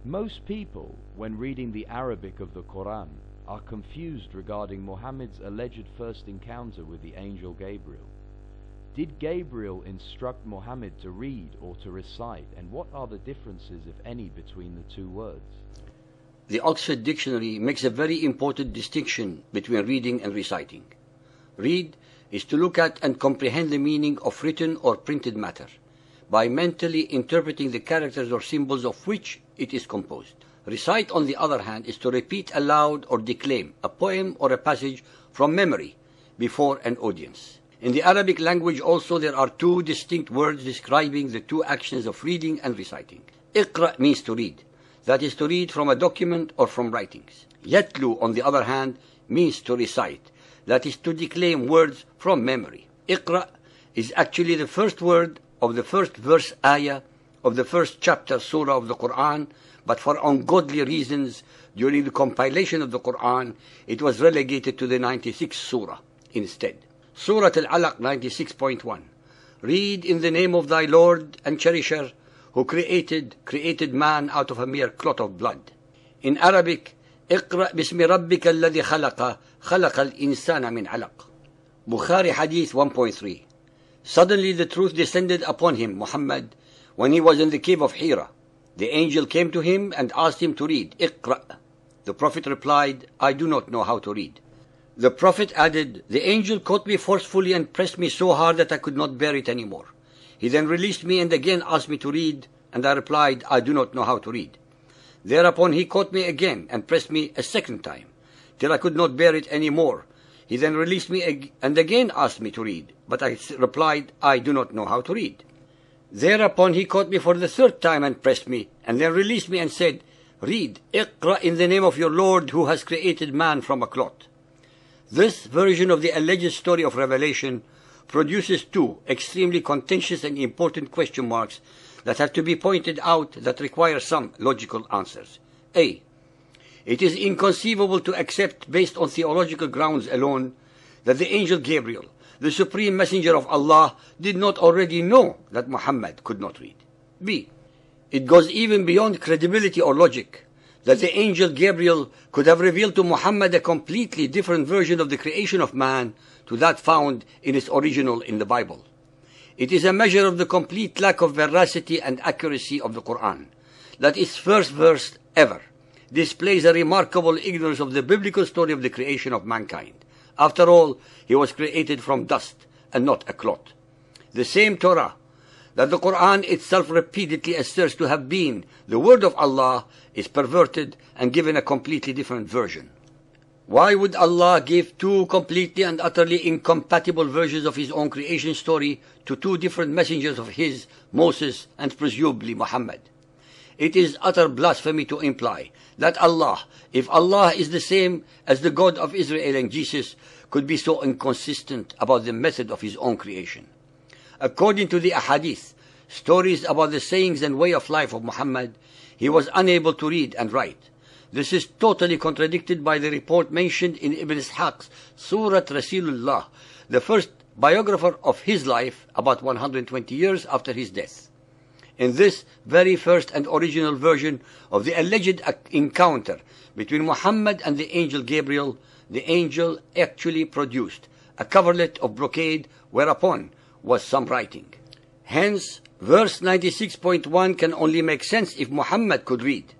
Most people, when reading the Arabic of the Quran, are confused regarding Muhammad's alleged first encounter with the angel Gabriel. Did Gabriel instruct Muhammad to read or to recite, and what are the differences, if any, between the two words? The Oxford Dictionary makes a very important distinction between reading and reciting. Read is to look at and comprehend the meaning of written or printed matter by mentally interpreting the characters or symbols of which it is composed. Recite, on the other hand, is to repeat aloud or declaim a poem or a passage from memory before an audience. In the Arabic language also there are two distinct words describing the two actions of reading and reciting. Iqra means to read, that is to read from a document or from writings. Yatlu, on the other hand, means to recite, that is to declaim words from memory. Iqra is actually the first word of the first verse ayah of the first chapter surah of the Quran, but for ungodly reasons, during the compilation of the Quran, it was relegated to the 96th surah instead. Surah Al-Alaq 96.1. Read in the name of thy Lord and Cherisher, who created man out of a mere clot of blood. In Arabic, اقرأ باسم ربك الذي خلق الإنسان من علق. Bukhari Hadith 1.3. Suddenly the truth descended upon him, Muhammad, when he was in the cave of Hira. The angel came to him and asked him to read, Iqra. The Prophet replied, I do not know how to read. The Prophet added, the angel caught me forcefully and pressed me so hard that I could not bear it any more. He then released me and again asked me to read, and I replied, I do not know how to read. Thereupon he caught me again and pressed me a second time, till I could not bear it any more. He then released me and again asked me to read, but I replied, I do not know how to read. Thereupon he caught me for the third time and pressed me, and then released me and said, read, Iqra in the name of your Lord who has created man from a clot. This version of the alleged story of Revelation produces two extremely contentious and important question marks that have to be pointed out that require some logical answers. A. It is inconceivable to accept, based on theological grounds alone, that the angel Gabriel, the supreme messenger of Allah, did not already know that Muhammad could not read. B. It goes even beyond credibility or logic that the angel Gabriel could have revealed to Muhammad a completely different version of the creation of man to that found in its original in the Bible. It is a measure of the complete lack of veracity and accuracy of the Quran that its first verse ever displays a remarkable ignorance of the biblical story of the creation of mankind. After all, he was created from dust and not a clot. The same Torah that the Quran itself repeatedly asserts to have been the word of Allah is perverted and given a completely different version. Why would Allah give two completely and utterly incompatible versions of His own creation story to two different messengers of His, Moses and presumably Muhammad? It is utter blasphemy to imply that Allah, if Allah is the same as the God of Israel and Jesus, could be so inconsistent about the method of His own creation. According to the Ahadith, stories about the sayings and way of life of Muhammad, he was unable to read and write. This is totally contradicted by the report mentioned in Ibn Ishaq's Surat Rasulullah, the first biographer of his life, about 120 years after his death. In this very first and original version of the alleged encounter between Muhammad and the angel Gabriel, the angel actually produced a coverlet of brocade whereupon was some writing. Hence, verse 96.1 can only make sense if Muhammad could read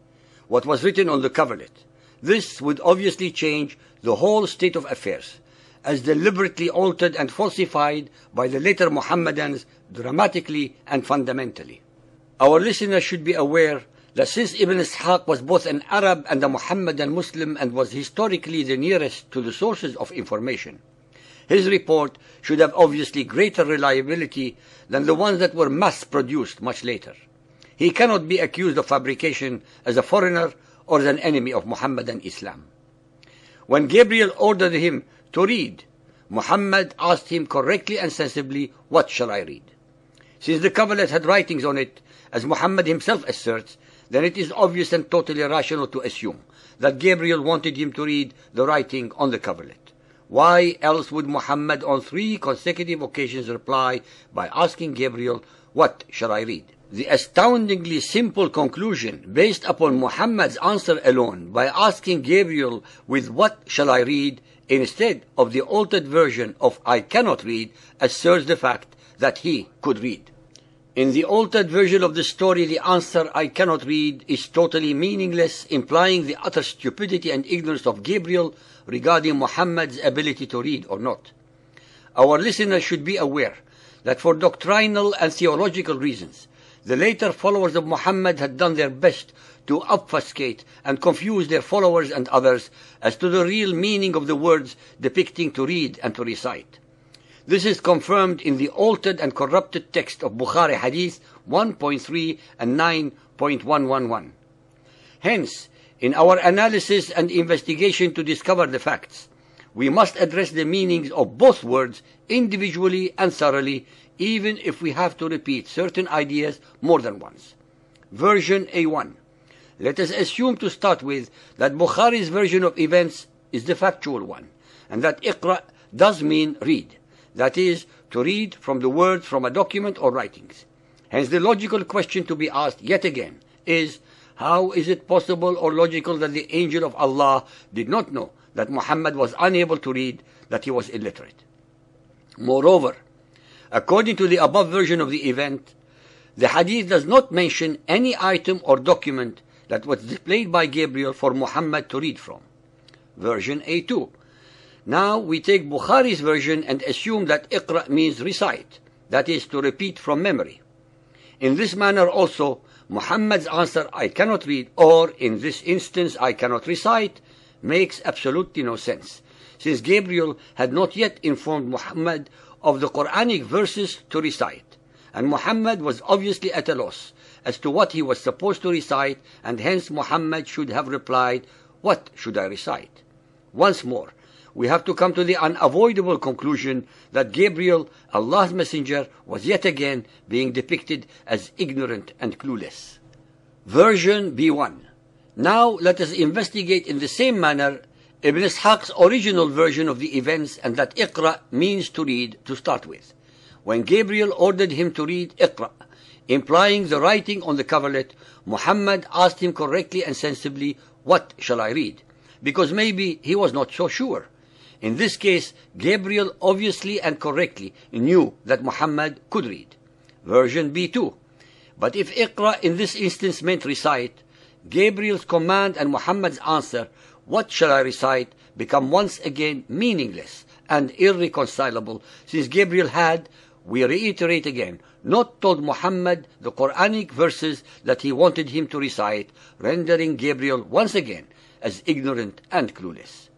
what was written on the coverlet. This would obviously change the whole state of affairs, as deliberately altered and falsified by the later Muhammadans dramatically and fundamentally. Our listeners should be aware that since Ibn Ishaq was both an Arab and a Muhammadan Muslim and was historically the nearest to the sources of information, his report should have obviously greater reliability than the ones that were mass-produced much later. He cannot be accused of fabrication as a foreigner or as an enemy of Muhammadan Islam. When Gabriel ordered him to read, Muhammad asked him correctly and sensibly, what shall I read? Since the coverlet had writings on it, as Muhammad himself asserts, then it is obvious and totally rational to assume that Gabriel wanted him to read the writing on the coverlet. Why else would Muhammad on 3 consecutive occasions reply by asking Gabriel, what shall I read? The astoundingly simple conclusion based upon Muhammad's answer alone by asking Gabriel, with what shall I read, instead of the altered version of I cannot read, asserts the fact that he could read. In the altered version of the story, the answer I cannot read is totally meaningless, implying the utter stupidity and ignorance of Gabriel regarding Muhammad's ability to read or not. Our listeners should be aware that for doctrinal and theological reasons, the later followers of Muhammad had done their best to obfuscate and confuse their followers and others as to the real meaning of the words depicting to read and to recite. This is confirmed in the altered and corrupted text of Bukhari Hadith 1.3 and 9.111. Hence, in our analysis and investigation to discover the facts, we must address the meanings of both words individually and thoroughly, even if we have to repeat certain ideas more than once. Version A1. Let us assume to start with that Bukhari's version of events is the factual one, and that Iqra does mean read. That is, to read from the words from a document or writings. Hence the logical question to be asked yet again is, how is it possible or logical that the angel of Allah did not know that Muhammad was unable to read, that he was illiterate? Moreover, according to the above version of the event, the hadith does not mention any item or document that was displayed by Gabriel for Muhammad to read from. Version A2. Now we take Bukhari's version and assume that Iqra means recite, that is, to repeat from memory. In this manner also, Muhammad's answer, I cannot read, or in this instance, I cannot recite, makes absolutely no sense, since Gabriel had not yet informed Muhammad of the Quranic verses to recite, and Muhammad was obviously at a loss as to what he was supposed to recite, and hence Muhammad should have replied, what should I recite? Once more, we have to come to the unavoidable conclusion that Gabriel, Allah's messenger, was yet again being depicted as ignorant and clueless. Version B1. Now let us investigate in the same manner Ibn Ishaq's original version of the events, and that Iqra means to read to start with. When Gabriel ordered him to read Iqra, implying the writing on the coverlet, Muhammad asked him correctly and sensibly, what shall I read? Because maybe he was not so sure. In this case, Gabriel obviously and correctly knew that Muhammad could read. Version B2. But if Iqra in this instance meant recite, Gabriel's command and Muhammad's answer, what shall I recite, become once again meaningless and irreconcilable, since Gabriel had, we reiterate again, not told Muhammad the Quranic verses that he wanted him to recite, rendering Gabriel once again as ignorant and clueless.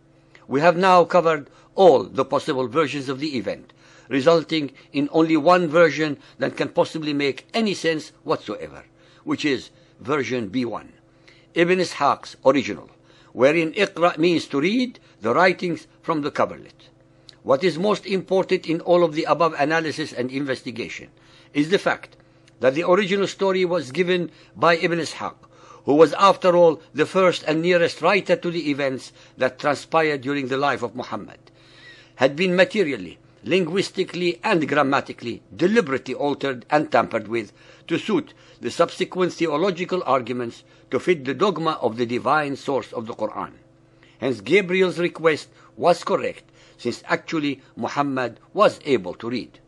We have now covered all the possible versions of the event, resulting in only one version that can possibly make any sense whatsoever, which is version B1, Ibn Ishaq's original, wherein Iqra means to read the writings from the coverlet. What is most important in all of the above analysis and investigation is the fact that the original story was given by Ibn Ishaq, who was after all the first and nearest writer to the events that transpired during the life of Muhammad, had been materially, linguistically and grammatically deliberately altered and tampered with to suit the subsequent theological arguments to fit the dogma of the divine source of the Quran. Hence Gabriel's request was correct, since actually Muhammad was able to read.